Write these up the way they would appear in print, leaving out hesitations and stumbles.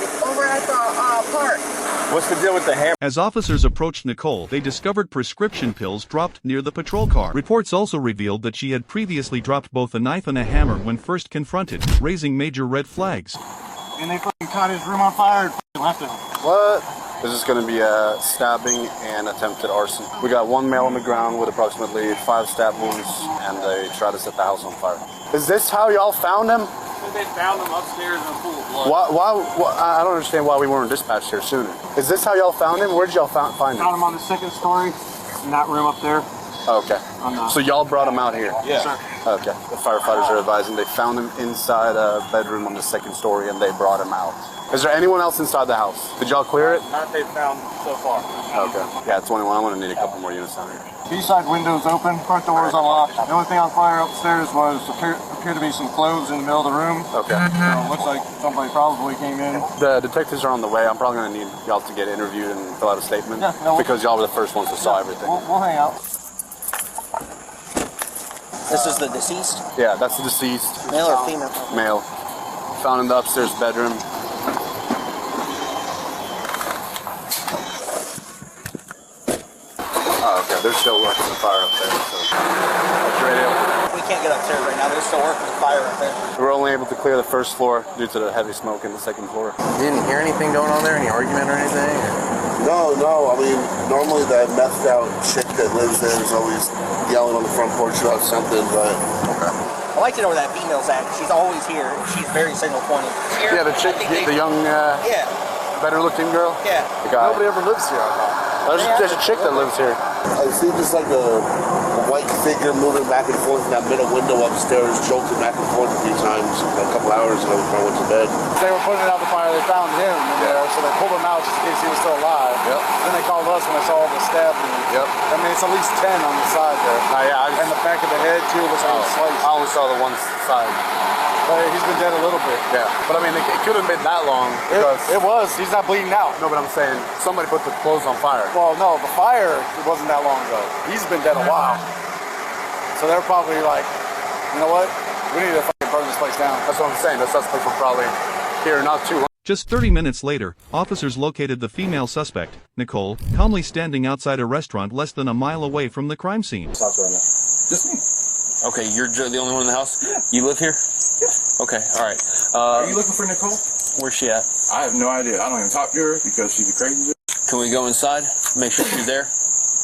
inside, over at the park. What's the deal with the hammer? As officers approached Nicole, they discovered prescription pills dropped near the patrol car. Reports also revealed that she had previously dropped both a knife and a hammer when first confronted, raising major red flags. And they fucking caught his room on fire and left it. What? This is going to be a stabbing and attempted arson. We got one male on the ground with approximately 5 stab wounds, and they tried to set the house on fire. Is this how y'all found him? They found him upstairs in a pool of blood. Why, I don't understand why we weren't dispatched here sooner. Is this how y'all found him? Where did y'all find him? Found him on the 2nd story, in that room up there. Okay. So y'all brought him out here? Yeah. Sir. Okay. The firefighters are advising they found him inside a bedroom on the 2nd story and they brought him out. Is there anyone else inside the house? Did y'all clear it? Not they found so far. Okay. Yeah, 21. I'm going to need a couple more units down here. B-side windows open, front door is unlocked. The only thing on fire upstairs was appeared to be some clothes in the middle of the room. Okay. So it looks like somebody probably came in. The detectives are on the way. I'm probably going to need y'all to get interviewed and fill out a statement. Yeah, no, because y'all were the first ones that saw everything. We'll hang out. This is the deceased? Yeah, that's the deceased. Male or female? Male. Found in the upstairs bedroom. Oh, okay. There's still working the fire up there. So. We can't get upstairs right now. There's still working the fire up there. We're only able to clear the 1st floor due to the heavy smoke in the 2nd floor. You didn't hear anything going on there? Any argument or anything? No. I mean, normally that methed out chick that lives there is always yelling on the front porch about something, but... Okay. I'd like to know where that female's at. She's always here. She's very signal pointed. Yeah, the chick, the young, better looking girl? Yeah. The guy. Nobody ever lives here, I thought. There's a chick that lives here. I see just like a white figure moving back and forth in that middle window upstairs, jolting back and forth a few times a couple hours ago before I went to bed. They were putting out the fire, they found him in there, so they pulled him out just in case he was still alive. Yep. Then they called us when they saw all the stabbing. Yep. I mean, it's at least 10 on the side there. And the back of the head, too, looks like a slice. I only saw the one side. But he's been dead a little bit. Yeah. But I mean, it could have been that long. It was. He's not bleeding out. No, but I'm saying somebody put the clothes on fire. Well, no, the fire wasn't that long ago. He's been dead a while. So they're probably like, you know what? We need to fucking burn this place down. That's what I'm saying. The suspects were probably here not too long. Just 30 minutes later, officers located the female suspect, Nicole, calmly standing outside a restaurant less than a mile away from the crime scene. Just me. Okay, you're the only one in the house? Yeah. You live here? Yeah. Okay, alright. Are you looking for Nicole? Where's she at? I have no idea. I don't even talk to her because she's a crazy bitch. Can we go inside? Make sure she's there?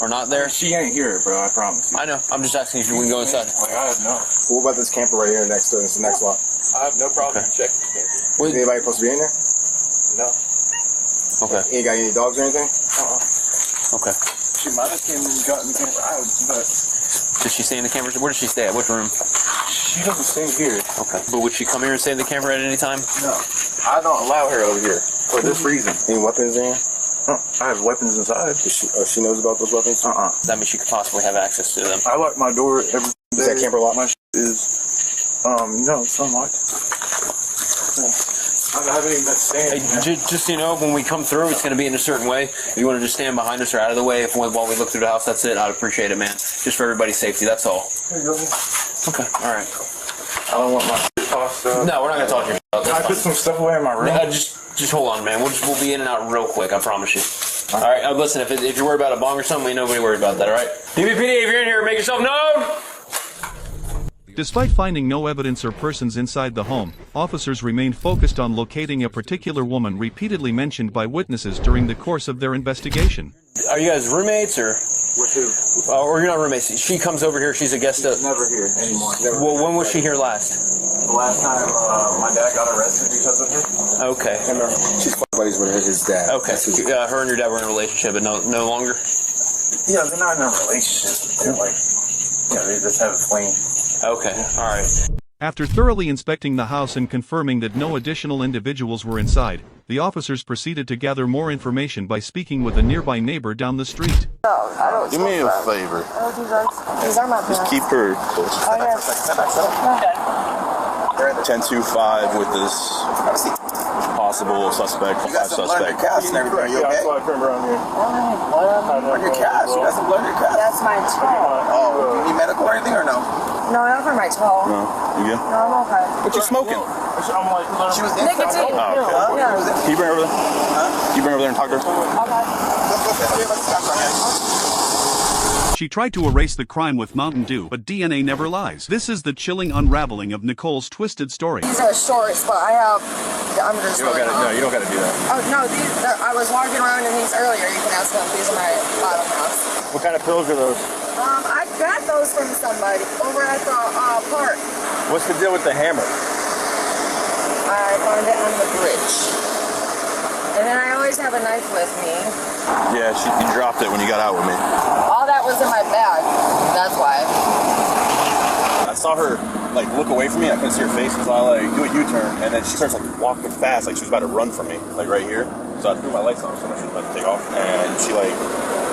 Or not there? She ain't here, bro, I promise you. I know. I'm just asking if we can go inside. Like, I have no. What about this camper right here next to us, the next lot? I have no problem checking the camper. Wait. Anybody supposed to be in there? No. Okay. You ain't got any dogs or anything? Okay. She might have came and gotten the camper out, but... Does she stay in the camper? Where does she stay at? Which room? She doesn't stay here. Okay. But would she come here and stay in the camper at any time? No. I don't allow her over here for this reason. Any weapons in here? I have weapons inside. She knows about those weapons? That means she could possibly have access to them. I lock my door every day. Is that camper locked? My is, no, it's unlocked. I haven't even been staying. Hey, just so you know, when we come through, it's going to be in a certain way. If you want to just stand behind us or out of the way while we look through the house, that's it. I'd appreciate it, man. Just for everybody's safety, that's all. Okay, all right. I don't want my shit tossed up. No, we're not going to talk to you about that. Can I put some stuff away in my room? No, just hold on, man. We'll be in and out real quick, I promise you. All right, listen, if you're worried about a bong or something, ain't nobody worried about that, all right? DBPD, if you're in here, make yourself known! Despite finding no evidence or persons inside the home, officers remained focused on locating a particular woman repeatedly mentioned by witnesses during the course of their investigation. Are you guys roommates, or? With who? Or you're not roommates. She comes over here, she's a guest. She's never here anymore. Well, when was she here last? The last time my dad got arrested because of her. Okay. She's buddies with his dad. Okay. Her and your dad were in a relationship, but no longer? Yeah, they're not in a relationship. They're like, they just have a fling. Okay, all right. After thoroughly inspecting the house and confirming that no additional individuals were inside, the officers proceeded to gather more information by speaking with a nearby neighbor down the street. Do me a favor. These are my Just keep her close. Oh, yes. Okay. 10-2-5 with this. possible suspect. You got some blood in your cast and everything. Are you okay? That's why I came around here. On your cast. You got some blood in your cast. That's my toe. Oh, do you need medical or anything or no? No, not for my toe. No, you good? No, I'm okay. What you smoking? I'm like, She was in Nicotine. Oh, okay. Huh? Yeah. Can you bring her over there? Can you bring her over there and talk to her? Okay. Let's go tell you about the stop sign. She tried to erase the crime with Mountain Dew, but DNA never lies. This is the chilling unraveling of Nicole's twisted story. These are shorts, but I have. I'm just. You don't gotta do that. Oh no, I was walking around in these earlier. You can ask them. These are my bottom house. what kind of pills are those? I got those from somebody over at the park. What's the deal with the hammer? I found it on the bridge. And then I always have a knife with me. Yeah, you dropped it when you got out with me. All that was in my bag. That's why. I saw her like look away from me. I couldn't see her face, so I like do a U-turn, and then she starts like walking fast, like she was about to run from me, like right here. So I threw my lights on, so she was about to take off, and she like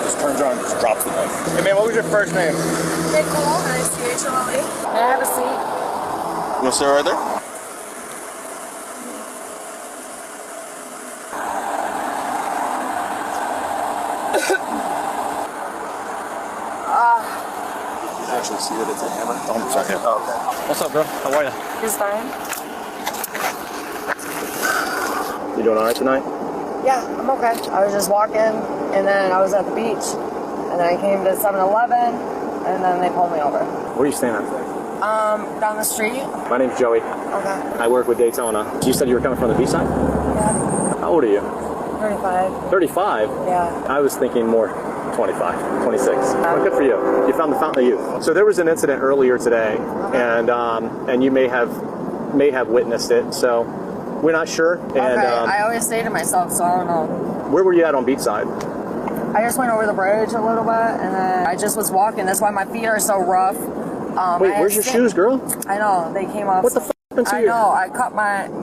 just turns around and just drops the knife. Hey man, what was your first name? Nicole, Nichole. Can I have a seat? You wanna sit right there? Actually see that it's a hammer. 100%. Yeah. Oh, okay. What's up, bro? How are you? It's fine. You doing all right tonight? Yeah, I'm okay. I was just walking, and then I was at the beach, and then I came to 7-Eleven, and then they pulled me over. Where are you staying at? Down the street. My name's Joey. Okay. I work with Daytona. You said you were coming from the beach side? Yeah. How old are you? 35. 35? Yeah. I was thinking more 25, 26. Well, good for you. You found the fountain of youth. So there was an incident earlier today, and you may have witnessed it. So we're not sure. And Okay. I always stay to myself, so I don't know. where were you at on Beachside? I just went over the bridge a little bit, and then I just was walking. That's why my feet are so rough. Wait, where's your shoes, girl? I know, they came off. What the f*** happened to I you? know,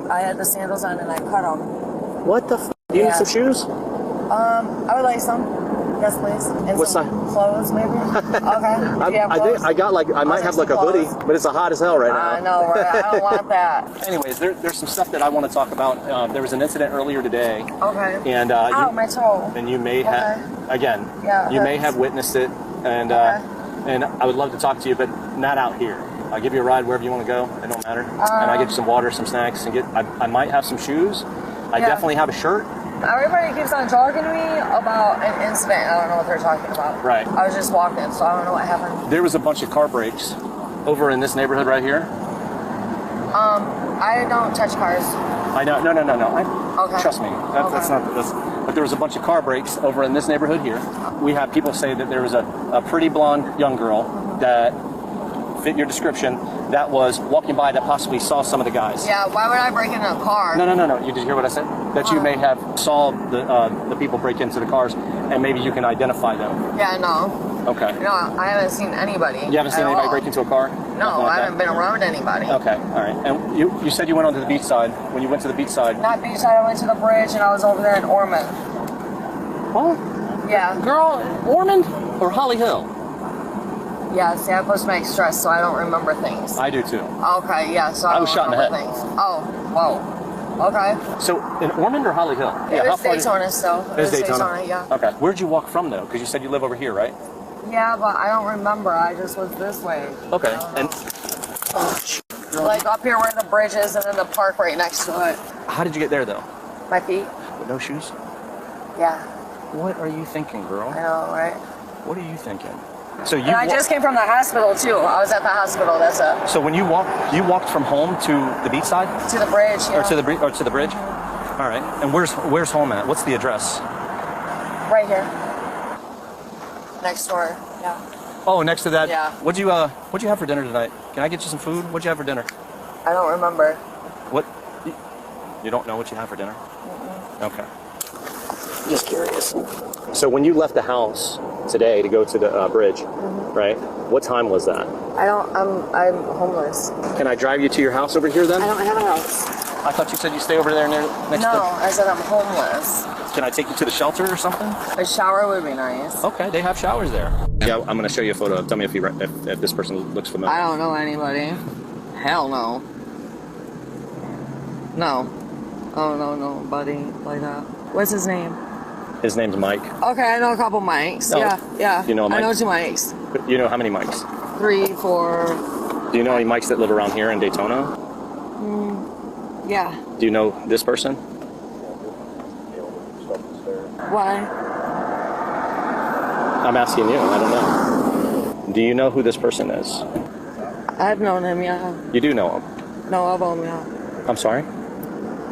I had the sandals on and I cut them. What the f***? Do you need Yeah. some shoes? I would like some. Yes, please. And What some size? clothes, maybe? Okay. Do you have I think clothes? I got like, I might have like a hoodie, but it's hot as hell right now. I know, right? I don't want that. Anyways, there's some stuff that I want to talk about. There was an incident earlier today, Okay. and Ow, my toe. you may have, again, Yeah, you may that's- have witnessed it, and Okay. and I would love to talk to you, but not out here. I'll give you a ride wherever you want to go. It don't matter. And I get you some water, some snacks, and I might have some shoes. I Yeah. definitely have a shirt. Everybody keeps on talking to me about an incident. I don't know what they're talking about. Right. I was just walking, so I don't know what happened. There was a bunch of car brakes over in this neighborhood right here. I don't touch cars. I know, no. Okay. Trust me, that's Okay. not. But there was a bunch of car brakes over in this neighborhood here. We have people say that there was a pretty blonde young girl that fit your description that was walking by that possibly saw some of the guys. Yeah, why would I break into a car? No. You did hear what I said? That you may have saw the people break into the cars, and maybe you can identify them. Yeah, no. Okay. No, I haven't seen anybody. You haven't seen at anybody all. break into a car? No, Nothing like I that? haven't been around anybody. Okay, all right. And you said you went onto the beach side. When you went to the beach side, Not beachside, I went to the bridge and I was over there in Ormond. well, Yeah. girl, Ormond or Holly Hill? Yeah, see, I post my stress, so I don't remember things. I do too. Okay, yeah, so I, I was don't shot in the remember head. things. Oh, whoa. Okay. So in Ormond or Holly Hill? It how was far did- Daytona still. It was Daytona? Yeah. Okay. Where'd you walk from though? Because you said you live over here, right? Yeah, but I don't remember. I just was this way. Okay. And Like up here where the bridge is and then the park right next to it. how did you get there though? My feet? With no shoes? Yeah, What are you thinking, girl? I know, right? What are you thinking? So you And I just came from the hospital too. I was at the hospital, that's it. so when you walked from home to the beach side To the bridge, yeah. or to the bridge? All right. And where's home at? What's the address? Right here. Next door, yeah. Oh, next to that. Yeah. What'd you have for dinner tonight? Can I get you some food? What'd you have for dinner? I don't remember. What? You don't know what you have for dinner? Okay. Just curious. So when you left the house today to go to the bridge, right? What time was that? I'm homeless. Can I drive you to your house over here then? I don't have a house. I thought you said you stay over there next No, to. I said I'm homeless. Can I take you to the shelter or something? A shower would be nice. Okay, they have showers there. Yeah, I'm gonna show you a photo. Tell me if this person looks familiar. I don't know anybody. Hell no. No. don't know nobody like that. What's his name? His name's Mike. Okay, I know a couple Mikes. Oh, Yeah. you know a Mike? I know 2 Mikes. You know how many Mikes? 3, 4. Do you know any Mikes that live around here in Daytona? Yeah. Do you know this person? Why? I'm asking you. I don't know. Do you know who this person is? I've known him, yeah. You do know him? No, of him, yeah. I'm sorry?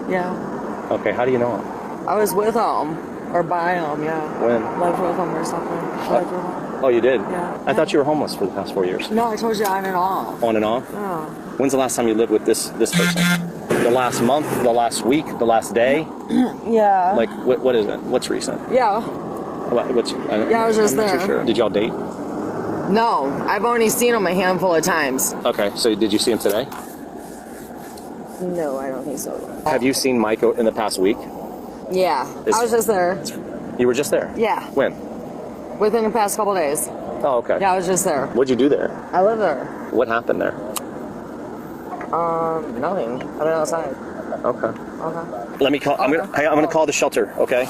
Yeah. Okay, how do you know him? I was with him. Or by him, yeah. When? Lived with him or something. Lived with him. Oh, you did? Yeah. I thought you were homeless for the past 4 years. No, I told you on and off. On and off? Yeah. When's the last time you lived with this person? The last month? The last week? The last day? Yeah. Like, what is it? What's recent? Yeah. Yeah, I was just there. Sure. Did y'all date? No, I've only seen him a handful of times. Okay, so did you see him today? No, I don't think so. Have you seen Mike in the past week? Yeah, I was just there. You were just there? Yeah. When? Within the past couple days. Oh, okay. Yeah, I was just there. What'd you do there? I live there. What happened there? Nothing. I've been outside. Okay. Okay. Let me call. I'm gonna call the shelter. Okay.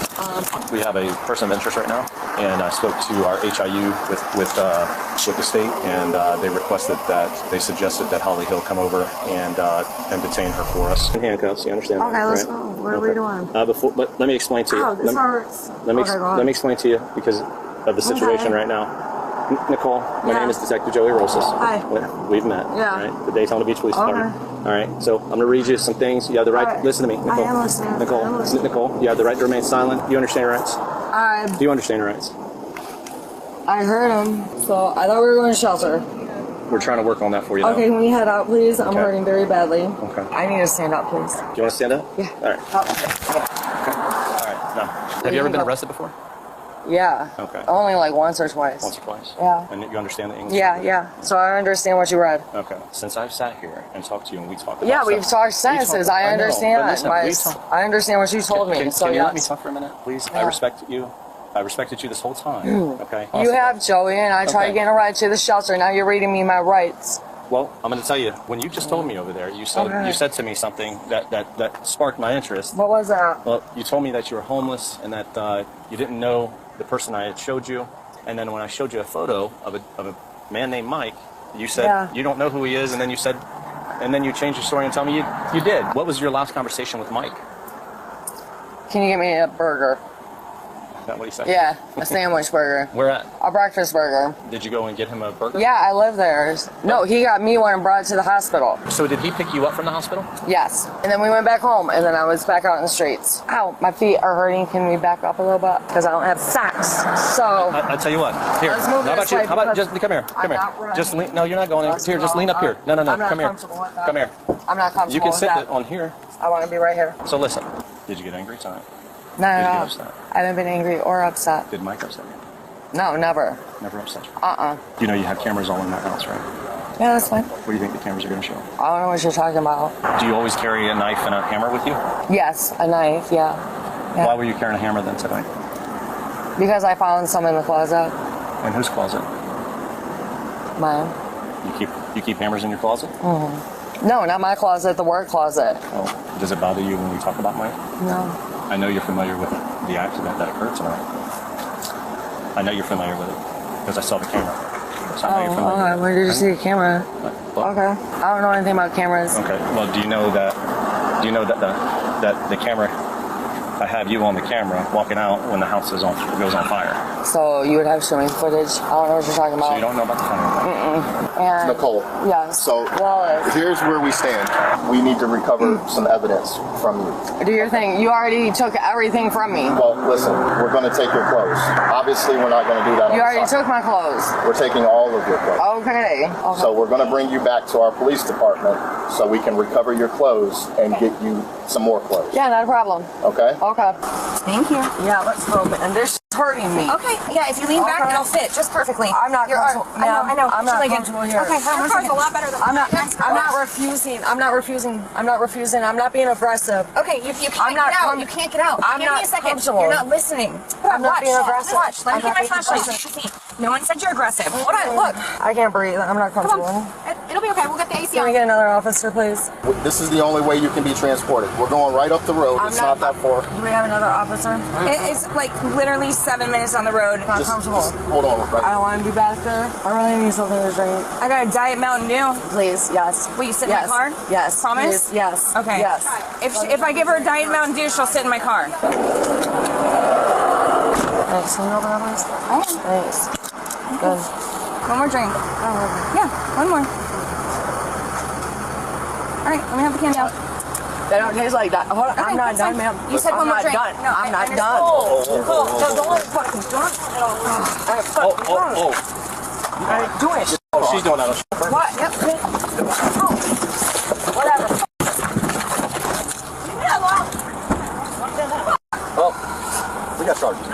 We have a person of interest right now, and I spoke to our HIU with the state, and they requested that they suggested that Holly Hill come over and detain her for us. In handcuffs. You understand? Okay, that, let's right? go. What are we doing? But let me explain to you. Oh, this hurts. Let me Okay, explain to you because of the situation right now. Nicole, my name is Detective Joey Rosas. Hi. We've met. Yeah. Right? The Daytona Beach Police Department. All right. So I'm gonna read you some things. You have the right. Listen to me, Nicole. I am listening. Nicole, you have the right to remain silent. You understand your rights? Do you understand your rights? I heard him, so I thought we were going to shelter. We're trying to work on that for you now. Okay, can we head out, please? I'm Okay. hurting very badly. Okay. I need to stand up, please. Do you want to stand up? Yeah. All right. All right. Now, have you ever been arrested before? Yeah. Okay. Only like once or twice. Once or twice? Yeah. And you understand the English? Yeah. So I understand what you read. Okay. Since I've sat here and talked to you and we talked about Yeah, we've talked sentences. I understand. But listen, I understand what you told me. Can So you yes. let me talk for a minute, please? Yeah. I respect you. I respected you this whole time. Okay. You have, Joey, and I tried Okay. getting a ride to the shelter. Now you're reading me my rights. Well, I'm going to tell you. When you just told me over there, you said to me something that sparked my interest. What was that? Well, you told me that you were homeless and that you didn't know the person I had showed you. And then when I showed you a photo of a man named Mike, you said you don't know who he is, and then you said, and then you changed your story and told me you did. What was your last conversation with Mike? Can you get me a burger? Is that what he said? Yeah, a sandwich burger. Where at? A breakfast burger. Did you go and get him a burger? Yeah, I live there. No, he got me one and brought it to the hospital. So did he pick you up from the hospital? Yes. And then we went back home, and then I was back out in the streets. Ow, my feet are hurting. Can we back up a little bit? Because I don't have socks. So. I tell you what. Here. Let's move How about this you? way How about because just come here? Come here. not running. Just lean. No, you're not going in. Here, just lean up here. No. I'm not Come here. comfortable with that. Come here. I'm not comfortable You can with sit that. on here. I want to be right here. So listen. Did you get angry tonight? No, Did you no. get upset? I haven't been angry or upset. Did Mike upset you? No, never. Never upset you? Uh-uh. You know you have cameras all in that house, right? Yeah, that's fine. What do you think the cameras are going to show? I don't know what you're talking about. Do you always carry a knife and a hammer with you? Yes, a knife, yeah. Why were you carrying a hammer then tonight? Because I found some in the closet. In whose closet? Mine. You keep hammers in your closet? Mm-hmm. No, not my closet, the work closet. Oh, does it bother you when we talk about Mike? No. I know you're familiar with the accident that occurred tonight. I know you're familiar with it because I saw the camera. So I know you're familiar. Okay. Where did you see the camera? What? Okay. I don't know anything about cameras. Okay. Well, do you know that the camera? I have you on the camera walking out when the house goes on fire. So you would have to show me footage. I don't know what you're talking about. So you don't know about the camera? And Nicole. Yes. So here's where we stand. We need to recover some evidence from you. Do your thing. You already took everything from me. Well, listen, we're going to take your clothes. Obviously, we're not going to do that. You already took my clothes. We're taking all of your clothes. Okay. So we're going to bring you back to our police department so we can recover your clothes and get you some more clothes. Yeah, not a problem. Okay? Okay. Thank you. Yeah, let's go. And this is hurting me. Okay, yeah, if you lean back, it'll fit just perfectly. I'm not comfortable. I know. I'm not Like comfortable here. Okay, your car's a lot better than I'm not refusing. I'm not being aggressive. Okay, you can't get out. You can't get out. I'm Give not me a second. comfortable. You're not listening. I'm not being aggressive. Watch. Let me I'm get not my being flashlight. aggressive. No one said you're aggressive. Hold on, look. I can't breathe. I'm not comfortable. Come on. It'll be okay. We'll get the AC Can on. we get another officer, please? This is the only way you can be transported. We're going right up the road. It's not that far. Do we have another officer? It's like literally 7 minutes on the road. Not comfortable. Just hold on. I don't want to be back there. I really need something to drink. I got a Diet Mountain Dew. Please, yes. Will you sit Yes. in my car? Yes. Promise? Please, yes. Okay. Yes. If I give her a Diet Mountain Dew, she'll sit in my car. Thanks. Can you open up, please? Oh. Thanks. Good. One more drink. Yeah, one more. All right, let me have the can down. They don't taste like that. Hold on. I'm not done, ma'am. You said one more drink. Done. No, I'm not I done. Nicole, Don't let me fucking drunk. I ain't doing it. Oh, she's doing that. What? Yep. Whatever. We got charges.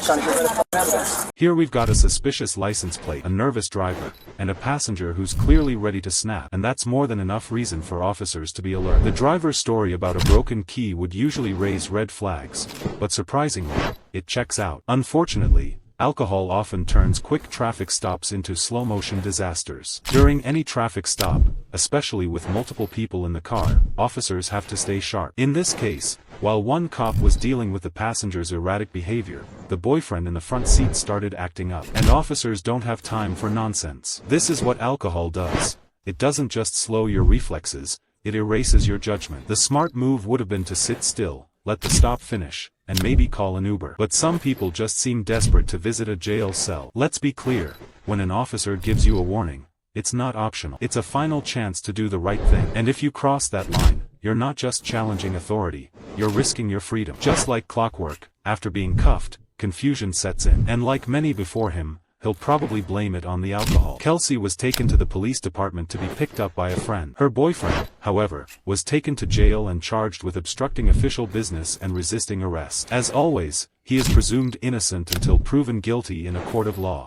Trying to get rid of evidence. Here we've got a suspicious license plate, a nervous driver, and a passenger who's clearly ready to snap, and that's more than enough reason for officers to be alert. The driver's story about a broken key would usually raise red flags, but surprisingly, it checks out. Unfortunately, alcohol often turns quick traffic stops into slow-motion disasters. During any traffic stop, especially with multiple people in the car, officers have to stay sharp. In this case, while one cop was dealing with the passenger's erratic behavior, the boyfriend in the front seat started acting up. And officers don't have time for nonsense. This is what alcohol does. It doesn't just slow your reflexes, it erases your judgment. The smart move would have been to sit still, let the stop finish, and maybe call an Uber. But some people just seem desperate to visit a jail cell. Let's be clear, when an officer gives you a warning, it's not optional. It's a final chance to do the right thing. And if you cross that line, you're not just challenging authority, you're risking your freedom. Just like clockwork, after being cuffed, confusion sets in. And like many before him, he'll probably blame it on the alcohol. Kelsey was taken to the police department to be picked up by a friend. Her boyfriend, however, was taken to jail and charged with obstructing official business and resisting arrest. As always, he is presumed innocent until proven guilty in a court of law.